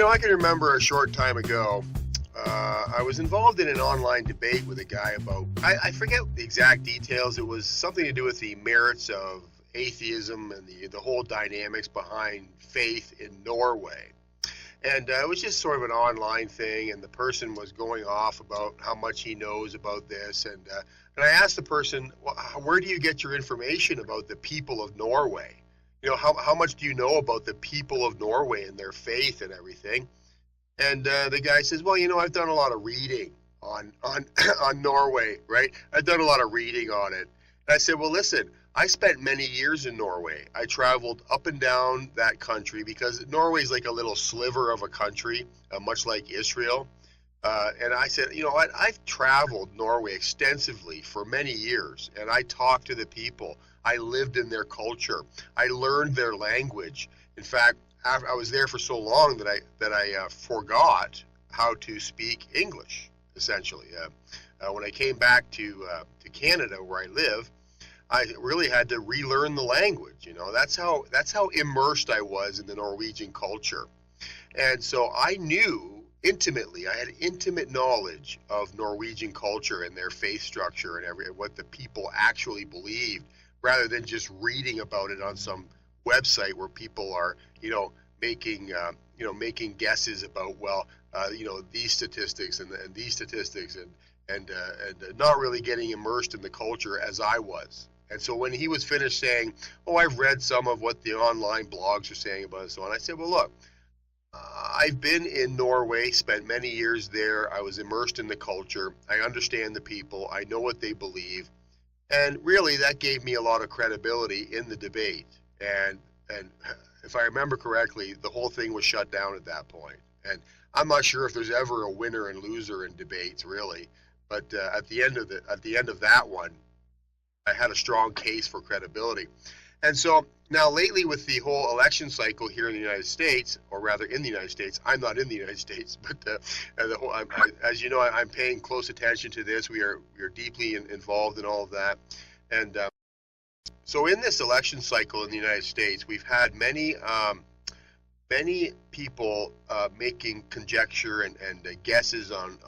I can remember a short time ago, I was involved in an online debate with a guy about, I forget the exact details. It was something to do with the merits of atheism and the whole dynamics behind faith in Norway. And it was just sort of an online thing, and the person was going off about how much he knows about this. And I asked the person, well, where do you get your information about the people of Norway? How much do you know about the people of Norway and their faith and everything? And the guy says, well, I've done a lot of reading on Norway, right? I've done a lot of reading on it. And I said, well, listen, I spent many years in Norway. I traveled up and down that country because Norway is like a little sliver of a country, much like Israel. And I said, I've traveled Norway extensively for many years, and I talked to the people. I lived in their culture. I learned their language. In fact, I was there for so long that I forgot how to speak English, essentially. When I came back to Canada, where I live, I really had to relearn the language. That's how immersed I was in the Norwegian culture. And so I knew intimately, I had intimate knowledge of Norwegian culture and their faith structure and what the people actually believed, rather than just reading about it on some website where people are, making guesses about, these statistics and these statistics and not really getting immersed in the culture as I was. And so when he was finished saying, I've read some of what the online blogs are saying about it and so on, I said, well, look, I've been in Norway, spent many years there. I was immersed in the culture. I understand the people. I know what they believe. And really, that gave me a lot of credibility in the debate. And if I remember correctly, the whole thing was shut down at that point. And I'm not sure if there's ever a winner and loser in debates, really. But at the end of that one, I had a strong case for credibility. And so now lately with the whole election cycle here in the United States, or rather in the United States, I'm not in the United States, but as you know, I'm paying close attention to this. We are deeply involved in all of that. And so in this election cycle in the United States, we've had many people making conjecture and guesses on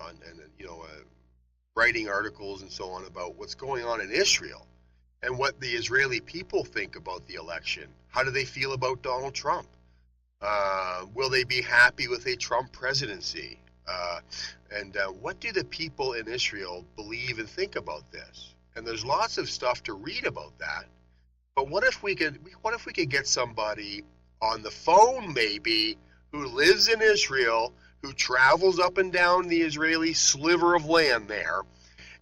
writing articles and so on about what's going on in Israel and what the Israeli people think about the election. How do they feel about Donald Trump? Will they be happy with a Trump presidency? And what do the people in Israel believe and think about this? And there's lots of stuff to read about that. But what if we could get somebody on the phone maybe who lives in Israel, who travels up and down the Israeli sliver of land there,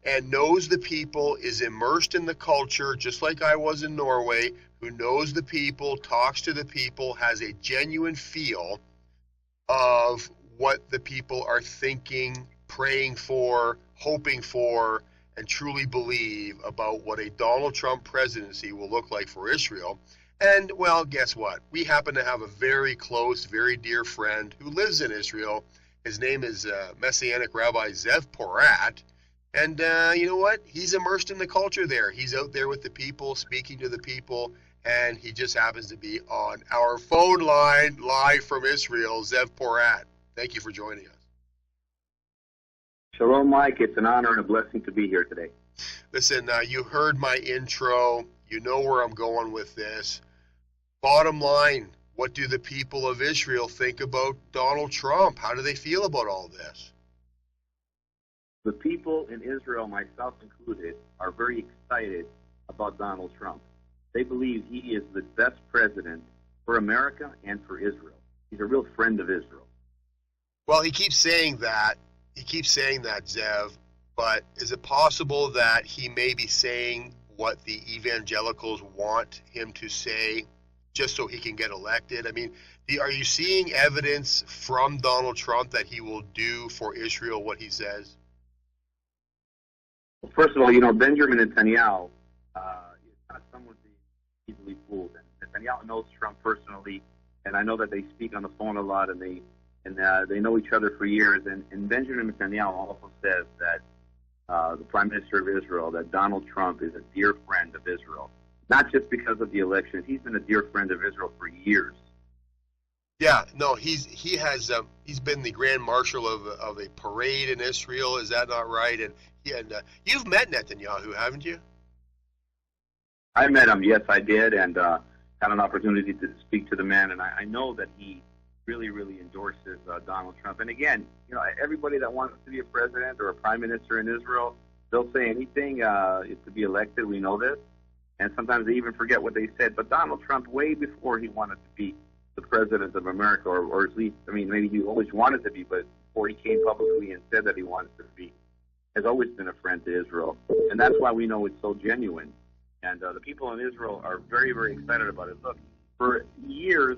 and knows the people, is immersed in the culture, just like I was in Norway, who knows the people, talks to the people, has a genuine feel of what the people are thinking, praying for, hoping for, and truly believe about what a Donald Trump presidency will look like for Israel. And, well, guess what? We happen to have a very close, very dear friend who lives in Israel. His name is Messianic Rabbi Zev Porat. And you know what? He's immersed in the culture there. He's out there with the people, speaking to the people, and he just happens to be on our phone line live from Israel. Zev Porat, thank you for joining us. Shalom, Mike. It's an honor and a blessing to be here today. Listen, you heard my intro. You know where I'm going with this. Bottom line, what do the people of Israel think about Donald Trump? How do they feel about all this? The people in Israel, myself included, are very excited about Donald Trump. They believe he is the best president for America and for Israel. He's a real friend of Israel. Well, he keeps saying that. Zev, but is it possible that he may be saying what the evangelicals want him to say just so he can get elected? I mean, are you seeing evidence from Donald Trump that he will do for Israel what he says? Well, first of all, Benjamin Netanyahu is not someone to be easily fooled. And Netanyahu knows Trump personally, and I know that they speak on the phone a lot, and they know each other for years. And Benjamin Netanyahu also says that the Prime Minister of Israel, that Donald Trump is a dear friend of Israel, not just because of the election. He's been a dear friend of Israel for years. Yeah, no, he's been the grand marshal of a parade in Israel. Is that not right? And you've met Netanyahu, haven't you? I met him, yes, I did, and had an opportunity to speak to the man, and I know that he really, really endorses Donald Trump. And again, everybody that wants to be a president or a prime minister in Israel, they'll say anything to be elected. We know this, and sometimes they even forget what they said. But Donald Trump, way before he wanted to be the president of America, or at least, I mean, maybe he always wanted to be, but before he came publicly and said that he wanted to be, has always been a friend to Israel, and that's why we know it's so genuine. And the people in Israel are very, very excited about it. Look, for years,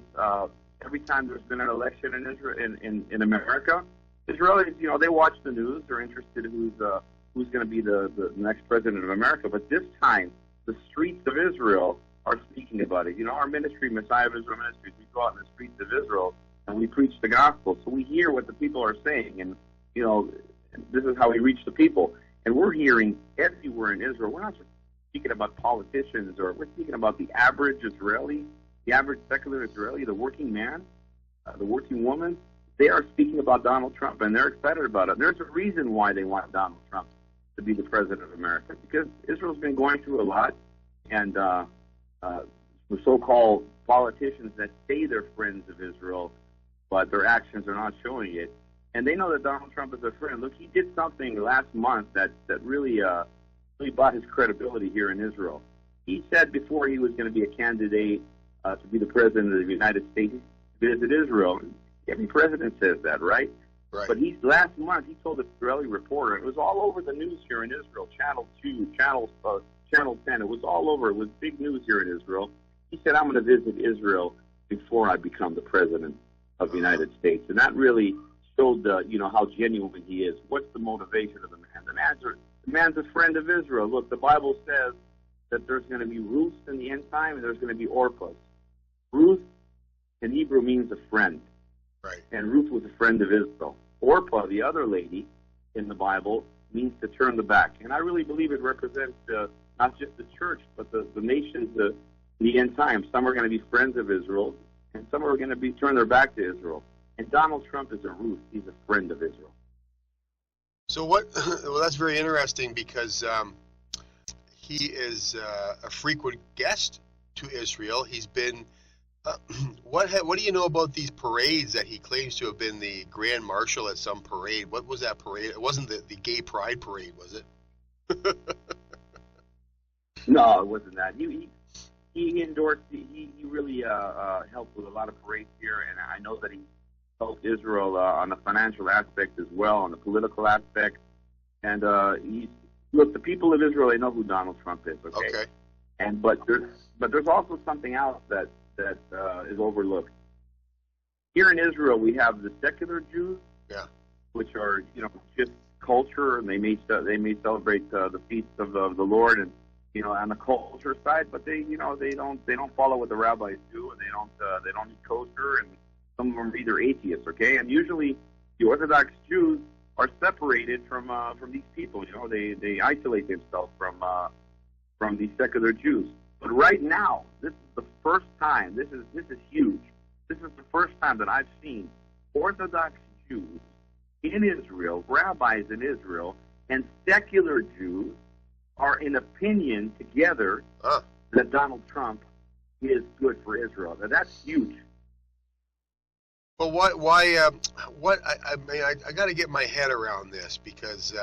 every time there's been an election in Israel, in America, Israelis, they watch the news. They're interested in who's going to be the next president of America. But this time, the streets of Israel are speaking about it. Our ministry, Messiah of Israel Ministries, we go out in the streets of Israel and we preach the gospel. So we hear what the people are saying, and this is how we reach the people. And we're hearing everywhere in Israel. We're not just speaking about politicians, or we're speaking about the average Israeli, the average secular Israeli, the working man, the working woman. They are speaking about Donald Trump, and they're excited about it. There's a reason why they want Donald Trump to be the president of America, because Israel's been going through a lot, and the so-called politicians that say they're friends of Israel, but their actions are not showing it. And they know that Donald Trump is a friend. Look, he did something last month that really bought his credibility here in Israel. He said before he was going to be a candidate to be the president of the United States, visit Israel. Every president says that, right? Right. But last month he told an Israeli reporter, it was all over the news here in Israel, Channel 2, Channel 10, it was all over. It was big news here in Israel. He said, I'm going to visit Israel before I become the president of the United States. And that really showed, how genuine he is. What's the motivation of the man? The man's a friend of Israel. Look, the Bible says that there's going to be Ruth in the end time, and there's going to be Orpahs. Ruth in Hebrew means a friend. Right. And Ruth was a friend of Israel. Orpah, the other lady in the Bible, means to turn the back. And I really believe it represents not just the church, but the nations in the end time. Some are going to be friends of Israel, and some are going to turn their back to Israel. And Donald Trump is a Ruth. He's a friend of Israel. So well, that's very interesting, because he is a frequent guest to Israel. He's been, what do you know about these parades that he claims to have been the grand marshal at some parade? What was that parade? It wasn't the gay pride parade, was it? No, it wasn't that. He endorsed, he really helped with a lot of parades here, and I know that he helped Israel on the financial aspect as well, on the political aspect. And look, the people of Israel, they know who Donald Trump is, okay? And but there's also something else that is overlooked. Here in Israel, we have the secular Jews, which are just culture, and they may celebrate the feasts of the Lord, and on the culture side, but they don't follow what the rabbis do, and they don't eat kosher, and some of them are either atheists, okay? And usually the Orthodox Jews are separated from these people. They isolate themselves from these secular Jews. But right now, this is the first time. This is huge. This is the first time that I've seen Orthodox Jews in Israel, rabbis in Israel, and secular Jews are in opinion together that Donald Trump is good for Israel. Now, that's huge. Well, why? I got to get my head around this, because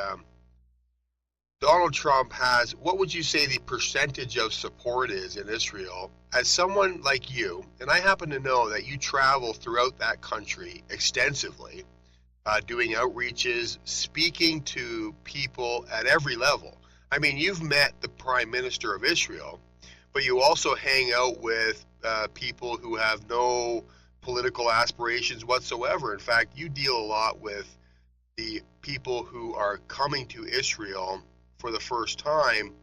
Donald Trump has, what would you say the percentage of support is in Israel? As someone like you, and I happen to know that you travel throughout that country extensively, doing outreaches, speaking to people at every level. I mean, you've met the Prime Minister of Israel, but you also hang out with people who have no political aspirations whatsoever. In fact, you deal a lot with the people who are coming to Israel for the first time,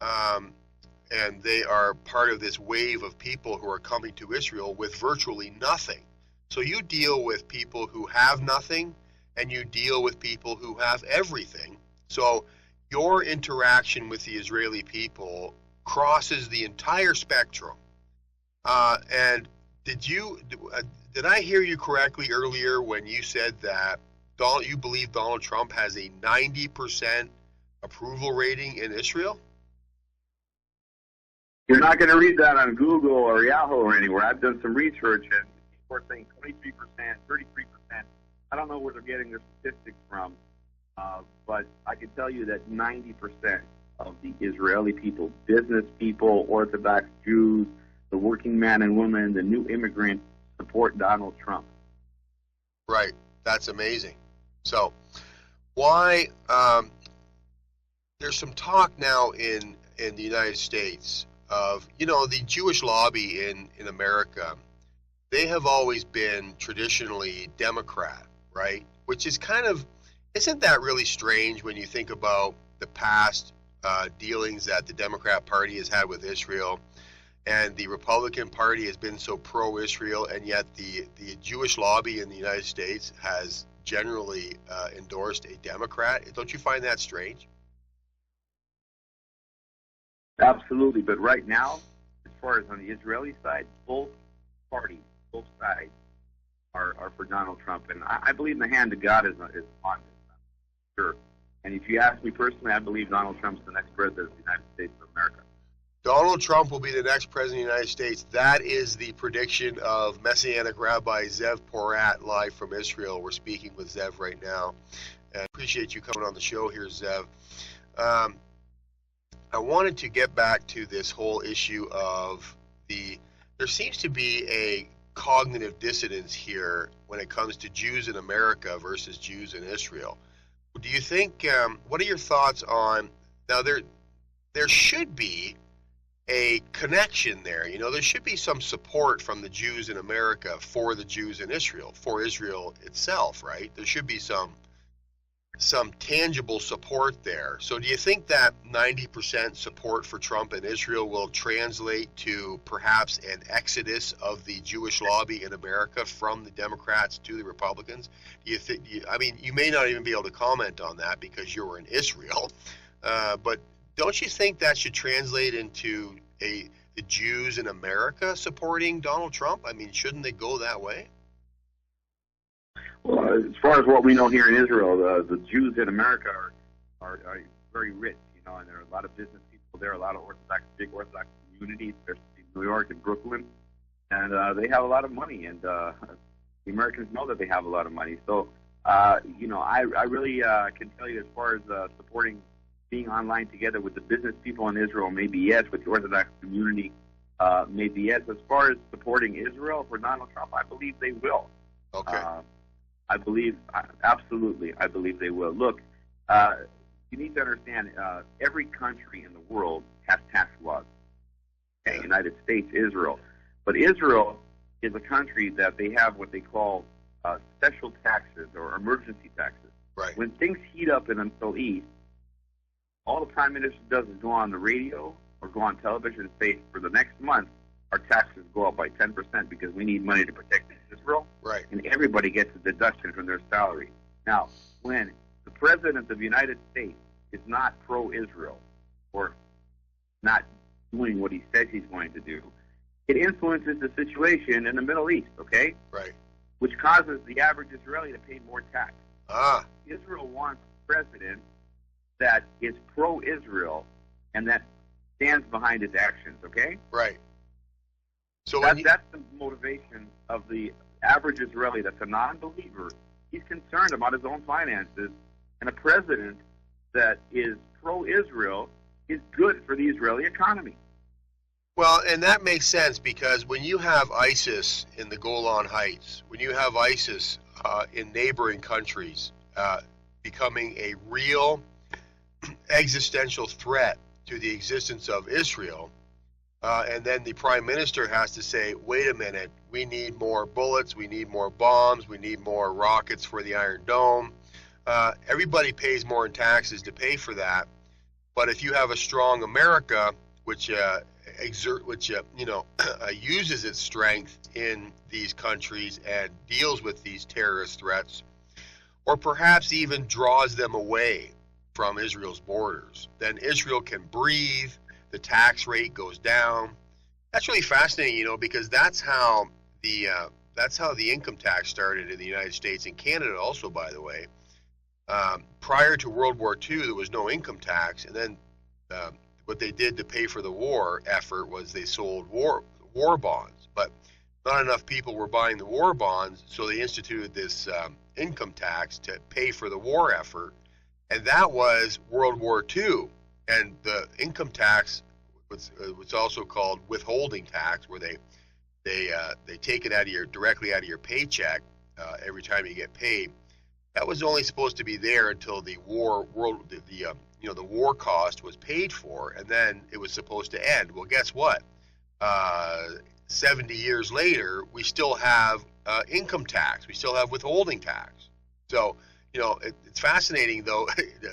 and they are part of this wave of people who are coming to Israel with virtually nothing. So you deal with people who have nothing, and you deal with people who have everything. So your interaction with the Israeli people crosses the entire spectrum. And did I hear you correctly earlier when you said that you believe Donald Trump has a 90% approval rating in Israel? You're not going to read that on Google or Yahoo or anywhere. I've done some research, and people are saying 23%, 33%. I don't know where they're getting their statistics from, but I can tell you that 90% of the Israeli people, business people, Orthodox Jews, the working man and woman, the new immigrants, support Donald Trump. Right. That's amazing. So why there's some talk now in the United States of, the Jewish lobby in America. They have always been traditionally Democrat, right? Which is isn't that really strange when you think about the past dealings that the Democrat Party has had with Israel, and the Republican Party has been so pro-Israel, and yet the Jewish lobby in the United States has generally endorsed a Democrat? Don't you find that strange? Absolutely, but right now, as far as on the Israeli side, both parties, both sides are for Donald Trump, and I believe the hand of God is on this, sure. And if you ask me personally, I believe Donald Trump's the next president of the United States of America. Donald Trump will be the next president of the United States. That is the prediction of Messianic Rabbi Zev Porat, live from Israel. We're speaking with Zev right now. And I appreciate you coming on the show here, Zev. I wanted to get back to this whole issue of there seems to be a cognitive dissonance here when it comes to Jews in America versus Jews in Israel. Do you think, what are your thoughts on, now there should be a connection there. There should be some support from the Jews in America for the Jews in Israel, for Israel itself, right? There should be some tangible support there. So do you think that 90% support for Trump in Israel will translate to perhaps an exodus of the Jewish lobby in America from the Democrats to the Republicans? Do you think, you may not even be able to comment on that because you're in Israel, but don't you think that should translate into the Jews in America supporting Donald Trump? Shouldn't they go that way? Well, as far as what we know here in Israel, the Jews in America are very rich, and there are a lot of business people there, a lot of big Orthodox communities, especially in New York and Brooklyn, and they have a lot of money, and the Americans know that they have a lot of money. So, I really can tell you as far as supporting being online together with the business people in Israel, maybe yes, with the Orthodox community, maybe yes. As far as supporting Israel for Donald Trump, I believe they will. Okay. Absolutely, I believe they will. Look, you need to understand, every country in the world has tax laws. Okay, United States, Israel. But Israel is a country that they have what they call special taxes or emergency taxes. Right. When things heat up in the Middle East, all the Prime Minister does is go on the radio or go on television and say, for the next month, our taxes go up by 10% because we need money to protect Israel. Right. And everybody gets a deduction from their salary. Now, when the President of the United States is not pro-Israel or not doing what he says he's going to do, it influences the situation in the Middle East, okay? Right. Which causes the average Israeli to pay more tax. Israel wants a president that is pro-Israel and that stands behind his actions, okay? Right. So that's the motivation of the average Israeli that's a non-believer. He's concerned about his own finances, and a president that is pro-Israel is good for the Israeli economy. Well, and that makes sense because when you have ISIS in the Golan Heights, when you have ISIS in neighboring countries becoming a real existential threat to the existence of Israel, and then the Prime Minister has to say, wait a minute, we need more bullets, we need more bombs, we need more rockets for the Iron Dome. Everybody pays more in taxes to pay for that. But if you have a strong America, which uses its strength in these countries and deals with these terrorist threats, or perhaps even draws them away from Israel's borders, then Israel can breathe, the tax rate goes down. That's really fascinating, because that's how the that's how the income tax started in the United States and Canada also, by the way. Prior to World War II, there was no income tax, and then what they did to pay for the war effort was they sold war bonds, but not enough people were buying the war bonds, so they instituted this income tax to pay for the war effort, and that was World War II. And the income tax was also called withholding tax, where they take it directly out of your paycheck every time you get paid. That was only supposed to be there until the war cost was paid for, and then it was supposed to end. Well, guess what? 70 years later, we still have income tax. We still have withholding tax. So, it's fascinating, though,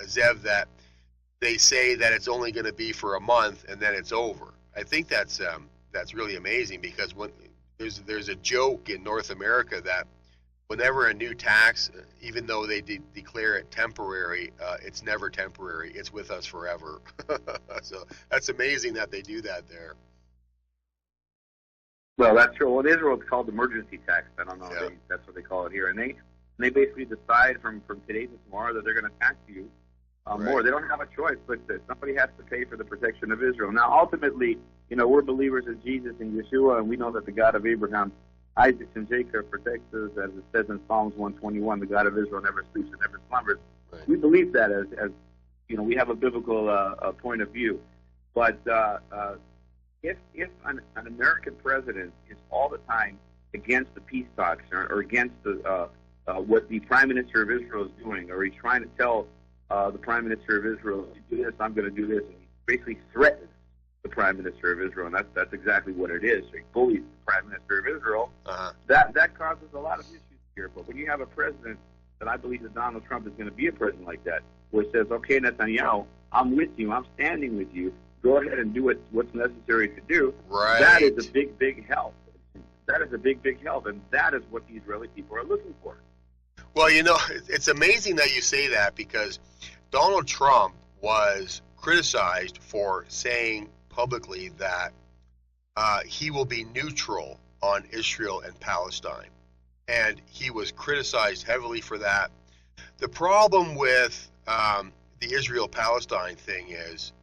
Zev, that they say that it's only going to be for a month and then it's over. I think that's really amazing, because when there's a joke in North America that whenever a new tax, even though they declare it temporary, it's never temporary. It's with us forever. So that's amazing that they do that there. Well, that's true. Well, in Israel, it's called emergency tax. I don't know. Yeah. That's what they call it here. And they basically decide from today to tomorrow that they're going to tax you more. They don't have a choice, but somebody has to pay for the protection of Israel. Now, ultimately, we're believers in Jesus and Yeshua, and we know that the God of Abraham, Isaac, and Jacob protects us, as it says in Psalms 121, the God of Israel never sleeps and never slumbers. Right. We believe that as we have a biblical point of view. But if an American president is all the time against the peace talks or against what the Prime Minister of Israel is doing, or he's trying to tell the Prime Minister of Israel, do this, I'm going to do this, and he basically threatens the Prime Minister of Israel, and that's exactly what it is. So he bullies the Prime Minister of Israel. That causes a lot of issues here. But when you have a president, that I believe that Donald Trump is going to be a president like that, where he says, okay, Netanyahu, I'm with you, I'm standing with you, go ahead and do what's necessary to do. Right. That is a big, big help. That is a big, big help, and that is what the Israeli people are looking for. Well, it's amazing that you say that, because Donald Trump was criticized for saying publicly that he will be neutral on Israel and Palestine. And he was criticized heavily for that. The problem with the Israel-Palestine thing is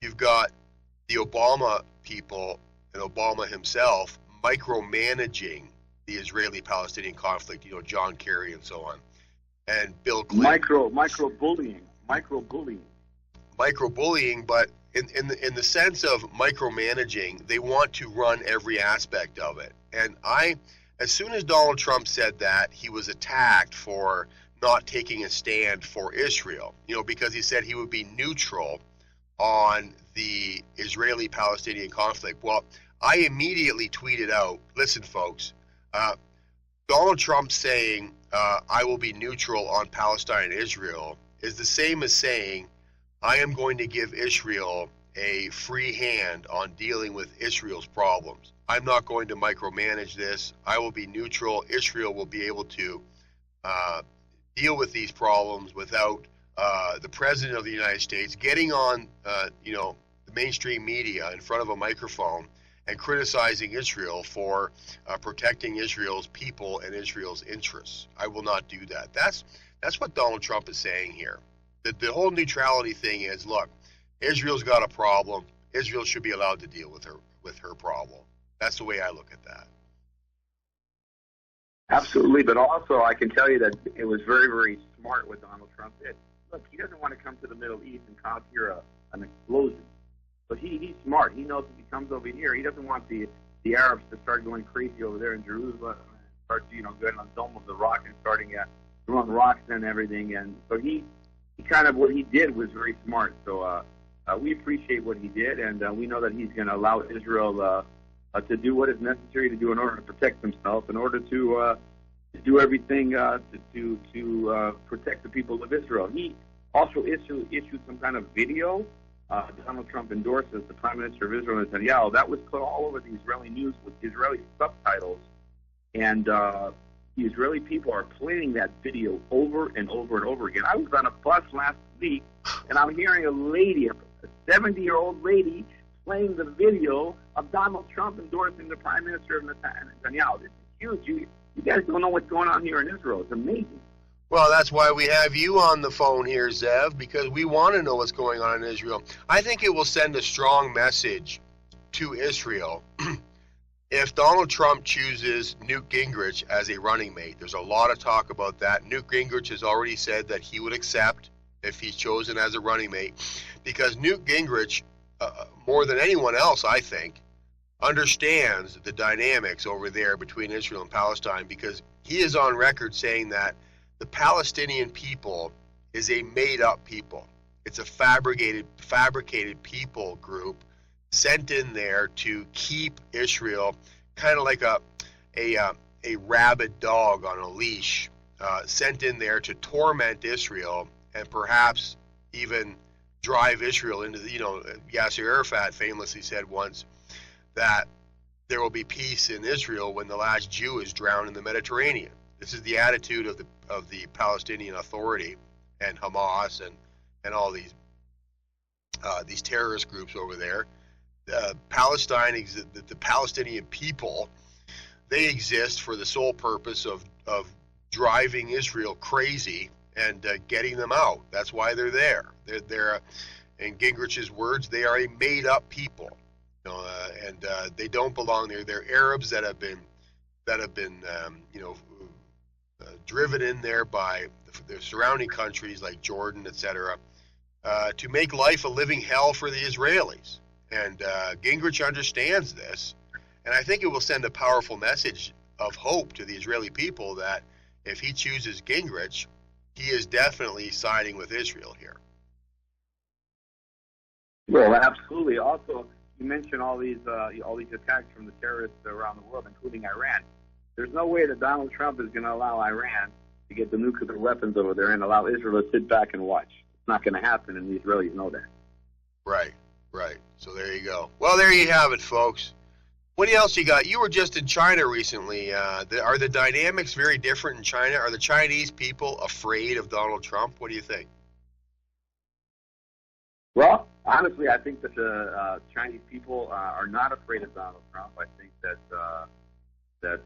you've got the Obama people and Obama himself micromanaging the Israeli-Palestinian conflict, John Kerry and so on, and Bill Clinton. Micro-bullying, but in the sense of micromanaging, they want to run every aspect of it. And as soon as Donald Trump said that, he was attacked for not taking a stand for Israel, because he said he would be neutral on the Israeli-Palestinian conflict. Well, I immediately tweeted out, listen, folks, Donald Trump saying I will be neutral on Palestine and Israel is the same as saying I am going to give Israel a free hand on dealing with Israel's problems. I'm not going to micromanage this. I will be neutral. Israel will be able to deal with these problems without the President of the United States getting on the mainstream media in front of a microphone and criticizing Israel for protecting Israel's people and Israel's interests. I will not do that. That's what Donald Trump is saying here. The whole neutrality thing is, look, Israel's got a problem. Israel should be allowed to deal with her problem. That's the way I look at that. Absolutely, but also I can tell you that it was very, very smart what Donald Trump did. Look, he doesn't want to come to the Middle East and cause here an explosion. But he's smart. He knows if he comes over here, he doesn't want the Arabs to start going crazy over there in Jerusalem and start, getting on Dome of the Rock and starting throwing rocks and everything. And so he kind of, what he did was very smart. So we appreciate what he did, and we know that he's going to allow Israel to do what is necessary to do in order to protect himself, in order to do everything to protect the people of Israel. He also issued some kind of video. Donald Trump endorses the Prime Minister of Israel, Netanyahu. That was put all over the Israeli news with Israeli subtitles, and the Israeli people are playing that video over and over and over again. I was on a bus last week, and I'm hearing a lady, a 70-year-old lady, playing the video of Donald Trump endorsing the Prime Minister of Netanyahu. This is huge. You guys don't know what's going on here in Israel. It's amazing. Well, that's why we have you on the phone here, Zev, because we want to know what's going on in Israel. I think it will send a strong message to Israel if Donald Trump chooses Newt Gingrich as a running mate. There's a lot of talk about that. Newt Gingrich has already said that he would accept if he's chosen as a running mate, because Newt Gingrich, more than anyone else, I think, understands the dynamics over there between Israel and Palestine, because he is on record saying that the Palestinian people is a made-up people. It's a fabricated people group sent in there to keep Israel kind of like a rabid dog on a leash, sent in there to torment Israel and perhaps even drive Israel into the, Yasser Arafat famously said once that there will be peace in Israel when the last Jew is drowned in the Mediterranean. This is the attitude of the Palestinian Authority and Hamas and all these terrorist groups over there. The Palestinian people, they exist for the sole purpose of driving Israel crazy and getting them out. That's why they're there. They're in Gingrich's words, they are a made-up people, and they don't belong there. They're Arabs that have been driven in there by the surrounding countries like Jordan, etc., to make life a living hell for the Israelis. And Gingrich understands this, and I think it will send a powerful message of hope to the Israeli people that if he chooses Gingrich, he is definitely siding with Israel here. Well, absolutely. Also, you mentioned all these attacks from the terrorists around the world, including Iran. There's no way that Donald Trump is going to allow Iran to get the nuclear weapons over there and allow Israel to sit back and watch. It's not going to happen, and the Israelis know that. Right. So there you go. Well, there you have it, folks. What else you got? You were just in China recently. Are the dynamics very different in China? Are the Chinese people afraid of Donald Trump? What do you think? Well, honestly, I think that the Chinese people are not afraid of Donald Trump. I think that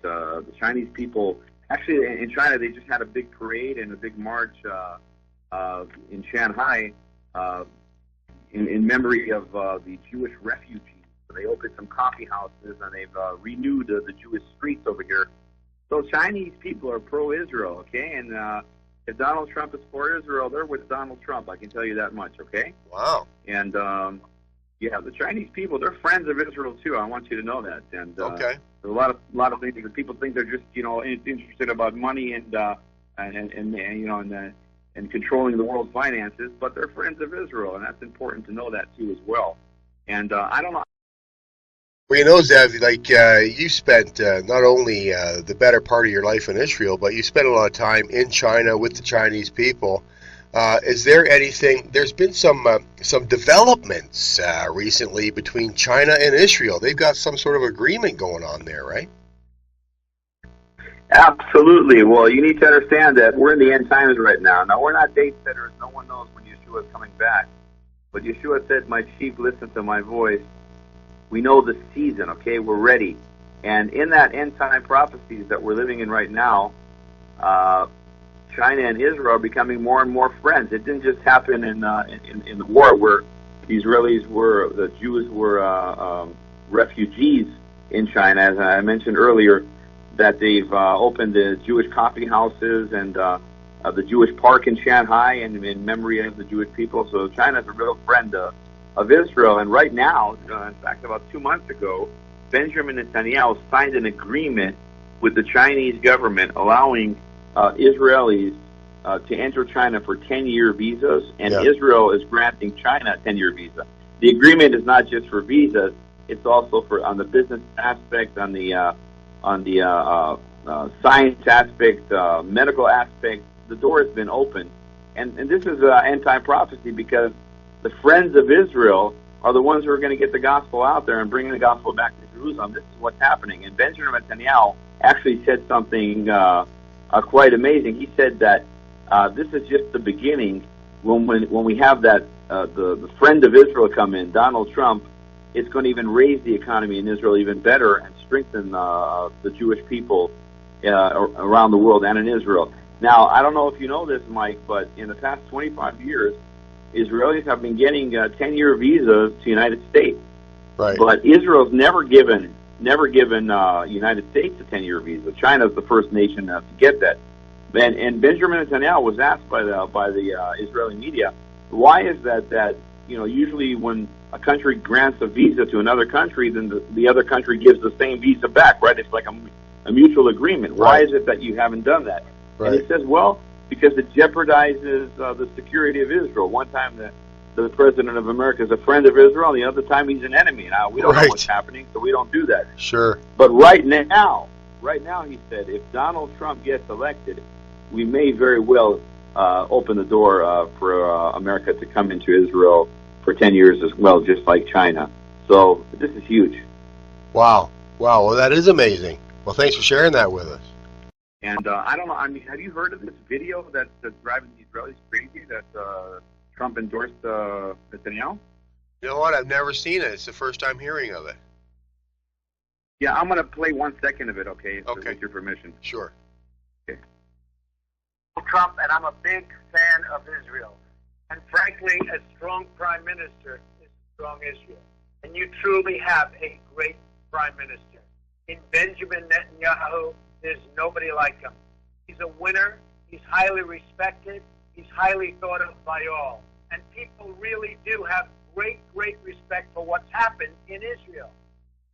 the Chinese people, actually in China, they just had a big parade and a big march in Shanghai in memory of the Jewish refugees. So they opened some coffee houses and they've renewed the Jewish streets over here. So Chinese people are pro-Israel, okay? And if Donald Trump is for Israel, they're with Donald Trump. I can tell you that much, okay? Wow. And the Chinese people, they're friends of Israel too. I want you to know that. And okay. There's a lot of things that people think they're just interested about money and controlling the world's finances, but they're friends of Israel, and that's important to know that too as well. And I don't know. Well, Zev, like you spent not only the better part of your life in Israel, but you spent a lot of time in China with the Chinese people. Is there anything? There's been some developments recently between China and Israel. They've got some sort of agreement going on there, right? Absolutely. Well, you need to understand that we're in the end times right now. Now, we're not date setters. No one knows when Yeshua is coming back. But Yeshua said, "My sheep listen to my voice." We know the season, okay? We're ready. And in that end time prophecies that we're living in right now, China and Israel are becoming more and more friends. It didn't just happen in the war where the Jews were refugees in China, as I mentioned earlier, that they've opened the Jewish coffee houses and the Jewish park in Shanghai in memory of the Jewish people. So China's a real friend of Israel. And right now, in fact, about 2 months ago, Benjamin Netanyahu signed an agreement with the Chinese government allowing Israelis to enter China for 10-year visas, and Israel is granting China a 10-year visa. The agreement is not just for visas; it's also for on the business aspect, on the science aspect, medical aspect. The door has been opened, and this is end-time prophecy because the friends of Israel are the ones who are going to get the gospel out there and bringing the gospel back to Jerusalem. This is what's happening. And Benjamin Netanyahu actually said something quite amazing. He said that this is just the beginning. When we have that the friend of Israel come in, Donald Trump, it's going to even raise the economy in Israel even better and strengthen the Jewish people around the world and in Israel. Now, I don't know if you know this, Mike, but in the past 25 years, Israelis have been getting 10-year visas to the United States. Right. But Israel's never given United States a 10-year visa. China's the first nation to get that. And Benjamin Netanyahu was asked by the Israeli media, why is that usually when a country grants a visa to another country, then the other country gives the same visa back, right? It's like a mutual agreement. Right. Why is it that you haven't done that? Right. And he says, well, because it jeopardizes the security of Israel. One time the president of America is a friend of Israel, and the other time he's an enemy. Now, we don't know what's happening, so we don't do that. Sure. But right now, he said, if Donald Trump gets elected, we may very well open the door for America to come into Israel for 10 years as well, just like China. So this is huge. Wow. Well, that is amazing. Well, thanks for sharing that with us. And I don't know, have you heard of this video that's driving the Israelis crazy that Trump endorsed Netanyahu? You know what? I've never seen it. It's the first time hearing of it. Yeah, I'm going to play 1 second of it, okay? Okay. With your permission. Sure. Okay. Trump, and I'm a big fan of Israel. And frankly, a strong prime minister is a strong Israel. And you truly have a great prime minister. In Benjamin Netanyahu, there's nobody like him. He's a winner. He's highly respected. He's highly thought of by all. And people really do have great, great respect for what's happened in Israel.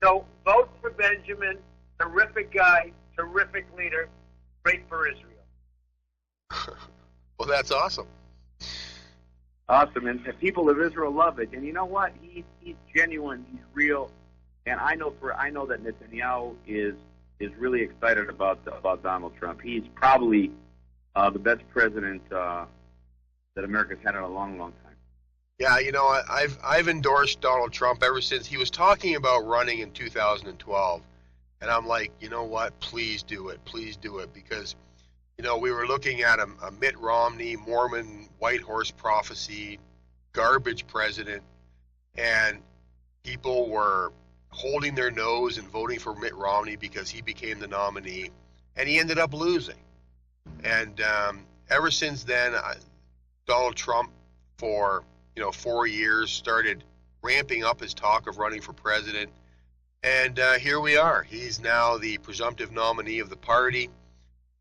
So vote for Benjamin. Terrific guy, terrific leader, great for Israel. Well, that's awesome. Awesome, and the people of Israel love it. And you know what? He's genuine. He's real. And I know that Netanyahu is really excited about Donald Trump. He's probably the best president that America's had in a long, long time. Yeah, you know, I've endorsed Donald Trump ever since he was talking about running in 2012, and I'm like, you know what? Please do it, because you know we were looking at a Mitt Romney, Mormon white horse prophecy, garbage president, and people were holding their nose and voting for Mitt Romney because he became the nominee, and he ended up losing. And ever since then, Donald Trump, for 4 years, started ramping up his talk of running for president, and here we are. He's now the presumptive nominee of the party,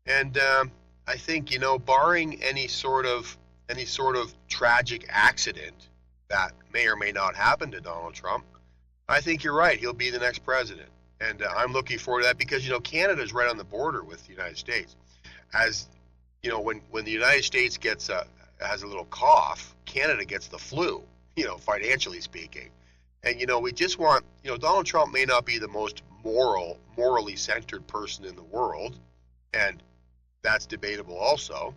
and I think barring any sort of tragic accident that may or may not happen to Donald Trump, I think you're right. He'll be the next president, and I'm looking forward to that because Canada's right on the border with the United States. As when the United States has a little cough, Canada gets the flu. Financially speaking, and we just want Donald Trump may not be the most morally centered person in the world, and that's debatable also.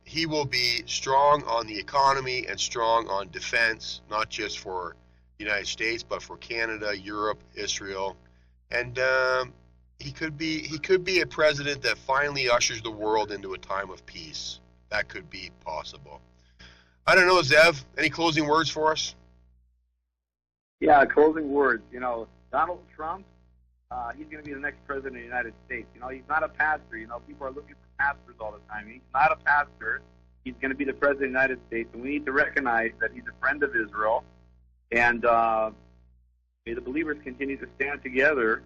He will be strong on the economy and strong on defense, not just for the United States, but for Canada, Europe, Israel, and he could be a president that finally ushers the world into a time of peace. That could be possible. I don't know, Zev, any closing words for us? Yeah, closing words. Donald Trump, he's going to be the next president of the United States. He's not a pastor. People are looking for pastors all the time. He's not a pastor. He's going to be the president of the United States, and we need to recognize that he's a friend of Israel. And may the believers continue to stand together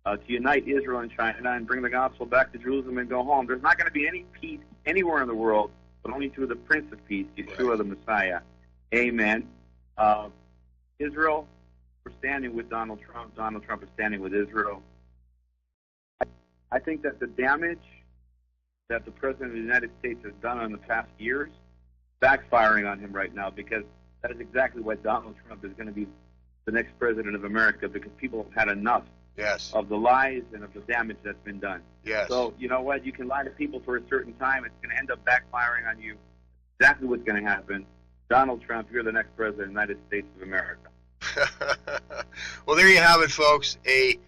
to unite Israel and China and bring the gospel back to Jerusalem and go home. There's not going to be any peace anywhere in the world, but only through the Prince of Peace, Yeshua the Messiah. Amen. Israel, we're standing with Donald Trump. Donald Trump is standing with Israel. I think that the damage that the President of the United States has done in the past years backfiring on him right now, because that is exactly why Donald Trump is going to be the next president of America, because people have had enough of the lies and of the damage that's been done. Yes. So, you know what? You can lie to people for a certain time. It's going to end up backfiring on you. Exactly what's going to happen. Donald Trump, you're the next president of the United States of America. Well, there you have it, folks. A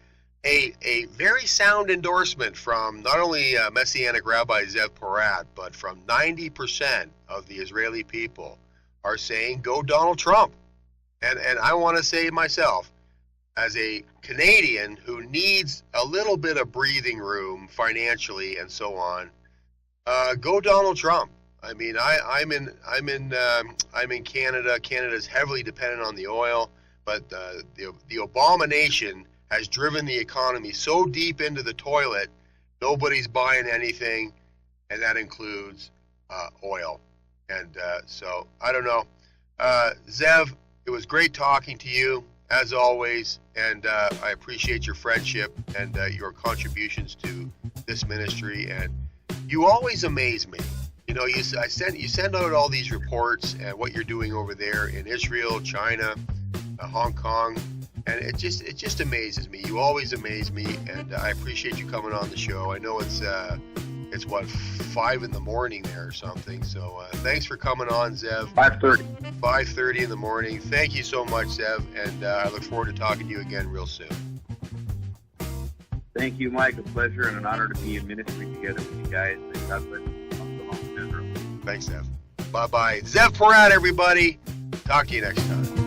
very sound endorsement from not only Messianic Rabbi Zev Porat, but from 90% of the Israeli people are saying, go Donald Trump. And I want to say myself, as a Canadian who needs a little bit of breathing room financially and so on, go Donald Trump. I mean, I'm in Canada. Canada's heavily dependent on the oil, but the Obama nation has driven the economy so deep into the toilet, nobody's buying anything, and that includes oil. And so I don't know, Zev. It was great talking to you as always, and I appreciate your friendship and your contributions to this ministry. And you always amaze me. You know, you send out all these reports and what you're doing over there in Israel, China, Hong Kong, and it just amazes me. You always amaze me, and I appreciate you coming on the show. I know it's what, 5 in the morning there or something. So thanks for coming on, Zev. 5:30. 5:30 in the morning. Thank you so much, Zev, and I look forward to talking to you again real soon. Thank you, Mike. A pleasure and an honor to be in ministry together with you guys. And God bless you. Thanks, Zev. Bye-bye. Zev Porat, everybody. Talk to you next time.